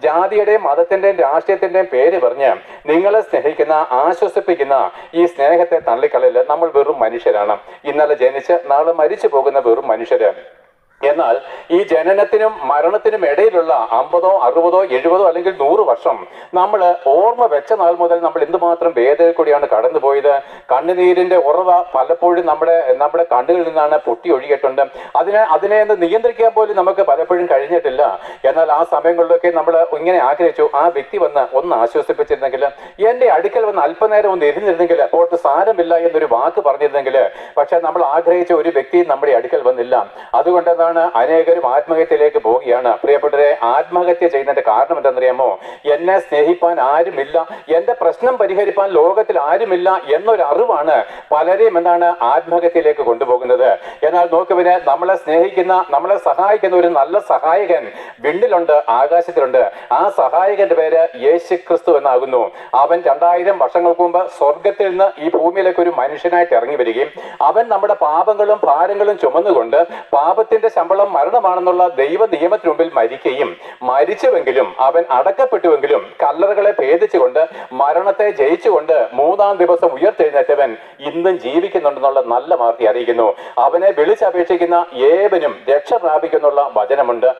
ജാതിയുടെയും മതത്തിന്റെയും രാഷ്ട്രീയത്തിന്റെയും പേര് പറഞ്ഞ് നിങ്ങളെ സ്നേഹിക്കുന്ന, ആശ്വസിപ്പിക്കുന്ന ഈ സ്നേഹത്തെ തള്ളിക്കളയില്ല. നമ്മൾ വെറും മനുഷ്യരാണ്. ഇന്നലെ ജനിച്ച് നാളെ മരിച്ചു പോകുന്ന വെറും മനുഷ്യര്. എന്നാൽ ഈ ജനനത്തിനും മരണത്തിനും ഇടയിലുള്ള 50, 60, 70 അല്ലെങ്കിൽ 100 വർഷം നമ്മൾ ഓർമ്മ വെച്ച നാൾ മുതൽ നമ്മൾ എന്തുമാത്രം വേദനയിൽ കൂടിയാണ് കടന്നുപോയത്. കണ്ണുനീരിന്റെ ഉറവ പലപ്പോഴും നമ്മുടെ കണ്ണുകളിൽ നിന്നാണ് പൊട്ടി ഒഴുകിയിട്ടുണ്ട്. അതിനെ നിയന്ത്രിക്കാൻ പോലും നമുക്ക് പലപ്പോഴും കഴിഞ്ഞിട്ടില്ല. എന്നാൽ ആ സമയങ്ങളിലൊക്കെ നമ്മൾ ഇങ്ങനെ ആഗ്രഹിച്ചു, ആ വ്യക്തി വന്ന് ഒന്ന് ആശ്വസിപ്പിച്ചിരുന്നെങ്കിൽ, എന്റെ അടുക്കൽ വന്ന് അല്പനേരം ഒന്ന് ഇരുന്നിരുന്നെങ്കിൽ, പോട്ട് സാരമില്ല എന്നൊരു വാക്ക് പറഞ്ഞിരുന്നെങ്കിൽ. പക്ഷെ നമ്മൾ ആഗ്രഹിച്ച ഒരു വ്യക്തി നമ്മുടെ അടുക്കൽ വന്നില്ല. അതുകൊണ്ട് അനേകരും ആത്മഹത്യയിലേക്ക് പോവുകയാണ്. പ്രിയപ്പെട്ടവരെ, ആത്മഹത്യ ചെയ്യുന്നതിന്റെ കാരണം എന്തെന്നറിയാമോ? എന്നെ സ്നേഹിപ്പാൻ ആരുമില്ല, എന്റെ പ്രശ്നം പരിഹരിപ്പാൻ ലോകത്തിൽ ആരുമില്ല എന്നൊരു അറിവാണ് പലരെയും ആത്മഹത്യയിലേക്ക് കൊണ്ടുപോകുന്നത്. എന്നാൽ നോക്കുവിന്, നമ്മളെ സ്നേഹിക്കുന്ന, നമ്മളെ സഹായിക്കുന്ന ഒരു നല്ല സഹായകൻ വിണ്ണിലുണ്ട്, ആകാശത്തിലുണ്ട്. ആ സഹായകന്റെ പേര് യേശുക്രിസ്തു എന്നാകുന്നു. അവൻ 2000 വർഷങ്ങൾക്ക് മുമ്പ് സ്വർഗത്തിൽ നിന്ന് ഈ ഭൂമിയിലേക്ക് ഒരു മനുഷ്യനായിട്ട് ഇറങ്ങി വരികയും അവൻ നമ്മുടെ പാപങ്ങളും ഭാരങ്ങളും ചുമന്നുകൊണ്ട് പാപത്തിന്റെ ശമ്പളം മരണമാണെന്നുള്ള ദൈവ നിയമത്തിന് മുമ്പിൽ മരിക്കുകയും, മരിച്ചുവെങ്കിലും അവൻ അടക്കപ്പെട്ടുവെങ്കിലും കല്ലറകളെ ഭേദിച്ചുകൊണ്ട് മരണത്തെ ജയിച്ചുകൊണ്ട് 3-ാം ദിവസം ഉയർത്തെഴുന്നേറ്റവൻ ഇന്നും ജീവിക്കുന്നുണ്ടെന്നുള്ള നല്ല വാർത്ത അറിയിക്കുന്നു. അവനെ വിളിച്ചപേക്ഷിക്കുന്ന ഏവനും രക്ഷ പ്രാപിക്കുന്നുള്ള വചനമുണ്ട്.